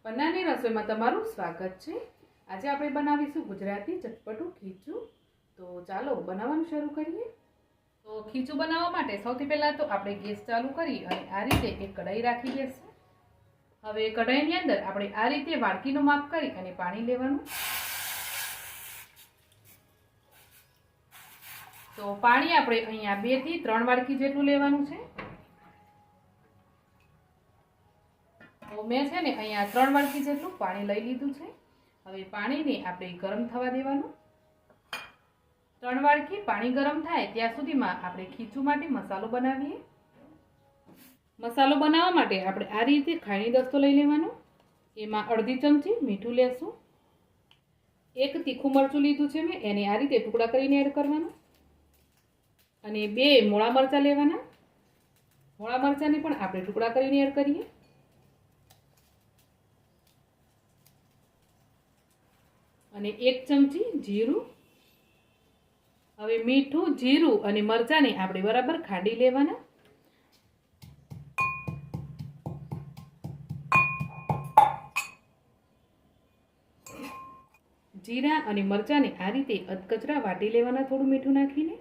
પન્નાની રસોઈમાં તમારું સ્વાગત છે। આજે આપણે બનાવીશું ગુજરાતી ચટપટું ખીચું। તો ચાલો બનાવવાનું શરૂ કરીએ। તો ખીચું બનાવવા માટે સૌથી પહેલાં તો આપણે ગેસ ચાલુ કરી અને આ રીતે એક કઢાઈ રાખી દઈશું। હવે કઢાઈની અંદર આપણે આ રીતે વાડકીનું માપ કરી અને પાણી લેવાનું। તો પાણી આપણે અહીંયા 2 થી 3 વાડકી જેટલું લેવાનું છે। તો મેં છે ને અહીંયા 3 વાડકી જેટલું પાણી લઈ લીધું છે। હવે પાણીને આપણે ગરમ થવા દેવાનું। 3 વાડકી પાણી ગરમ થાય ત્યાં સુધીમાં આપણે ખીચું માટે મસાલો બનાવીએ। મસાલો બનાવવા માટે આપણે આ રીતે ખાયણી દસ્તો લઈ લેવાનો। એમાં અડધી ચમચી મીઠું લેશું। એક તીખું મરચું લીધું છે મેં, એને આ રીતે ટુકડા કરીને એડ કરવાનું। અને 2 મોળા મરચાં લેવાના। મોળા મરચાંને પણ આપણે ટુકડા કરીને એડ કરીએ। અને 1 ચમચી જીરું। હવે મીઠું, જીરું અને મરચાંને આપણે બરાબર ખાંડી લેવાના। જીરા અને મરચાંને આ રીતે અધકચરા વાટી લેવાના થોડું મીઠું નાખીને।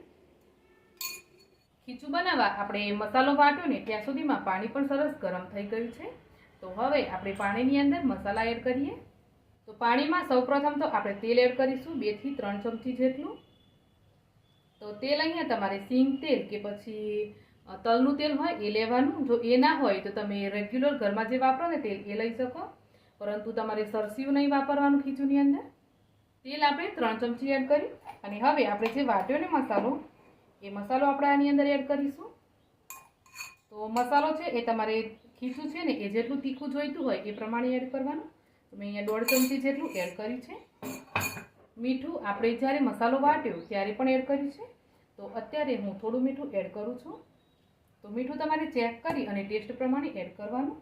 ખીચું બનાવવા આપણે મસાલો વાટ્યો ને ત્યાં સુધીમાં પાણી પણ સરસ ગરમ થઈ ગયું છે। તો હવે આપણે પાણીની અંદર મસાલા એડ કરીએ। તો પાણીમાં સૌપ્રથમ તો આપણે તેલ એડ કરીશું 2 થી 3 ચમચી જેટલું। તો તેલ અહીંયા તમારે સિંગ તેલ કે પછી તલનું તેલ હોય એ લેવાનું। જો એ ના હોય તો તમે રેગ્યુલર ઘરમાં જે વાપરો ને તેલ એ લઈ શકો, પરંતુ તમારે સરસીયું નહીં વાપરવાનું ખીચુંની અંદર। તેલ આપણે 3 ચમચી એડ કરી અને હવે આપણે જે વાટ્યો ને મસાલો, એ મસાલો આપણે આની અંદર એડ કરીશું। તો મસાલો છે એ તમારે ખીચું છે ને એ જેટલું તીખું જોઈતું હોય એ પ્રમાણે એડ કરવાનું। તો મેં અહીંયા 1.5 ચમચી જેટલું એડ કર્યું છે। મીઠું આપણે જ્યારે મસાલો વાટ્યો ત્યારે પણ એડ કર્યું છે। તો અત્યારે હું થોડું મીઠું એડ કરું છું। તો મીઠું તમારે ચેક કરી અને ટેસ્ટ પ્રમાણે એડ કરવાનું।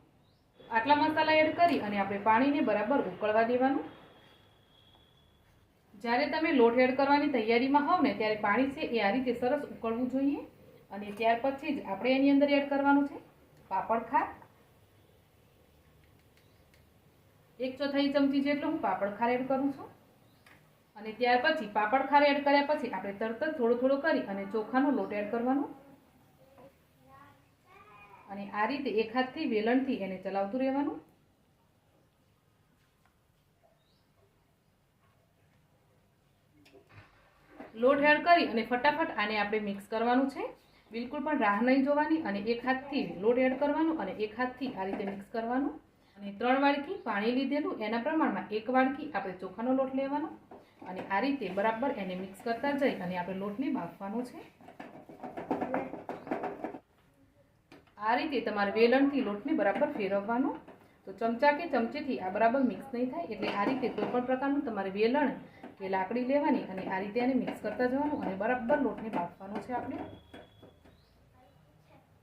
આટલા મસાલા એડ કરી અને આપણે પાણીને બરાબર ઉકળવા દેવાનું। જ્યારે તમે લોટ એડ કરવાની તૈયારીમાં હોવ ને ત્યારે પાણી છે એ આ રીતે સરસ ઉકળવું જોઈએ। અને ત્યાર પછી જ આપણે એની અંદર એડ કરવાનું છે પાપડ ખાર। 1/4 ચમચી જેટલો હું પાપડ ખાર એડ કરું છું। અને ત્યાર પછી પાપડ ખાર એડ કર્યા પછી આપણે તરત જ થોડું કરી અને ચોખાનો લોટ એડ કરવાનો। અને આ રીતે એક હાથથી વેલણથી એને ચલાવતું રહેવાનું। લોટ એડ કરી અને ફટાફટ આને આપણે મિક્સ કરવાનું છે। બિલકુલ પણ રાહ નહીં જોવાની અને એક હાથથી લોટ એડ કરવાનું અને એક હાથથી આ રીતે મિક્સ કરવાનું। અને 3 વાડકી પાણી લીધેલું એના પ્રમાણમાં 1 વાડકી આપણે ચોખાનો લોટ લેવાનો અને આ રીતે બરાબર એને મિક્સ કરતા જઈ અને આપણે લોટને બાફવાનો છે। આ રીતે તમારે વેલણથી લોટને બરાબર ફેરવવાનો। તો ચમચા કે ચમચીથી આ બરાબર મિક્સ નહીં થાય, એટલે આ રીતે કોઈ પણ પ્રકારનું તમારે વેલણ કે લાકડી લેવાની અને આ રીતે એને મિક્સ કરતા જવાનું અને બરાબર લોટને બાફવાનો છે આપણે।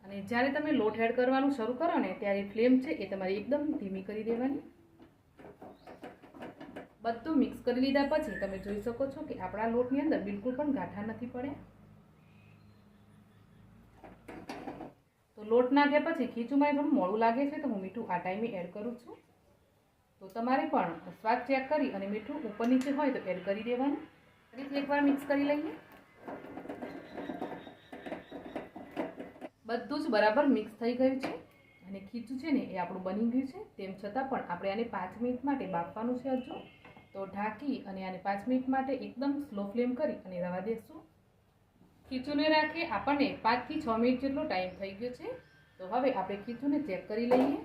અને જ્યારે તમે લોટ એડ કરવાનું શરૂ કરો ને ત્યારે ફ્લેમ છે એ તમારે એકદમ ધીમી કરી દેવાની। બધું મિક્સ કરી લીધા પછી તમે જોઈ શકો છો કે આપણા લોટની અંદર બિલકુલ પણ ગાંઠા નથી પડ્યા। તો લોટ નાખ્યા પછી ખીચુંમાં થોડું મોડું લાગે છે તો હું મીઠું આ ટાઈમે એડ કરું છું। તો તમારે પણ સ્વાદ ચેક કરી અને મીઠું ઉપર નીચે હોય તો એડ કરી દેવાનું। ફરીથી એકવાર મિક્સ કરી લઈએ। બધું જ બરાબર મિક્સ થઈ ગયું છે અને ખીચું છે ને એ આપણું બની ગયું છે। તેમ છતાં પણ આપણે આને 5 મિનિટ માટે બાફવાનું છે હજુ। તો ઢાંકી અને આને 5 મિનિટ માટે એકદમ સ્લો ફ્લેમ કરી અને રવા દેશું। ખીચુંને રાખી આપણને 5 થી 6 મિનિટ જેટલો ટાઈમ થઈ ગયો છે। તો હવે આપણે ખીચુંને ચેક કરી લઈએ।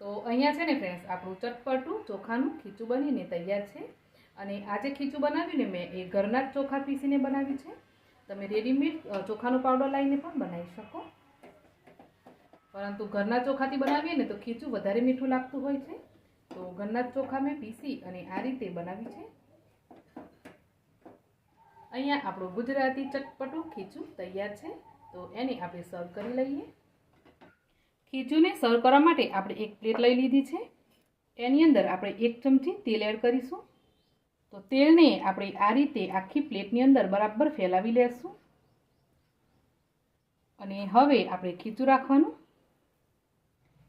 તો અહીંયા છે ને ફ્રેન્ડ્સ આપણું ચટપટું ચોખાનું ખીચું બનીને તૈયાર છે। અને આજે ખીચું બનાવ્યું ને મેં એ ઘરના જ ચોખા પીસીને બનાવ્યું છે। તમે રેડીમેડ ચોખાનો પાવડર લાવીને પણ બનાવી શકો, પરંતુ ઘરના ચોખાથી બનાવીએ ને તો ખીચું વધારે મીઠું લાગતું હોય છે। તો ઘરના જ ચોખા મેં પીસી અને આ રીતે બનાવી છે। અહીંયા આપણું ગુજરાતી ચટપટું ખીચું તૈયાર છે। તો એને આપણે સર્વ કરી લઈએ। ખીચુંને સર્વ કરવા માટે આપણે એક પ્લેટ લઈ લીધી છે। એની અંદર આપણે 1 ચમચી તેલ એડ કરીશું। તો તેલને આપણે આ રીતે આખી પ્લેટની અંદર બરાબર ફેલાવી લેશું। અને હવે આપણે ખીચું રાખવાનું.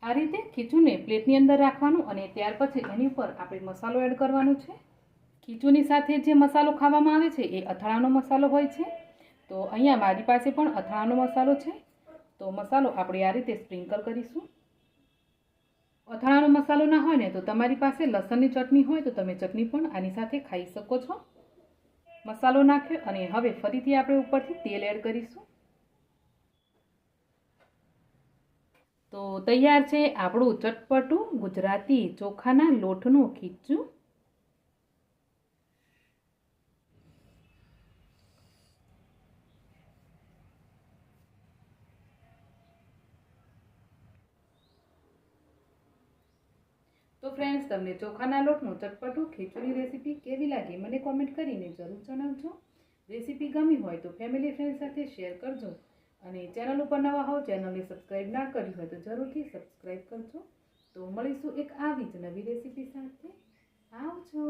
આ રીતે ખીચુંને પ્લેટની અંદર રાખવાનું અને ત્યાર પછી એની ઉપર આપણે મસાલો એડ કરવાનો છે. ખીચુંની સાથે જે મસાલો ખાવામાં આવે છે એ અથાણાનો મસાલો હોય છે. તો અહીંયા મારી પાસે પણ અથાણાનો મસાલો છે. તો મસાલો આપણે આ રીતે સ્પ્રિંકલ કરીશું. અથાણાનો મસાલો ના હોય ને તો તમારી પાસે લસણની ચટણી હોય તો તમે ચટણી પણ આની સાથે ખાઈ શકો છો. મસાલો નાખ્યો અને હવે ફરીથી આપણે ઉપરથી તેલ એડ કરીશું. તો તૈયાર છે આપણું ચટપટું ગુજરાતી ચોખાના લોટનું ખીચું. તો ફ્રેન્ડ્સ, તમને ચોખાના લોટનું ચટપટું ખીચુંની રેસીપી કેવી લાગી મને કોમેન્ટ કરીને જરૂર જણાવજો. રેસીપી ગમી હોય તો ફેમિલી ફ્રેન્ડ સાથે શેર કરજો અને ચેનલ ઉપર નવા હો ચેનલને સબસ્ક્રાઈબ ના કરી હોય તો જરૂરથી સબસ્ક્રાઈબ કરજો. તો મળીશું એક આવી જ નવી રેસીપી સાથે. આવજો.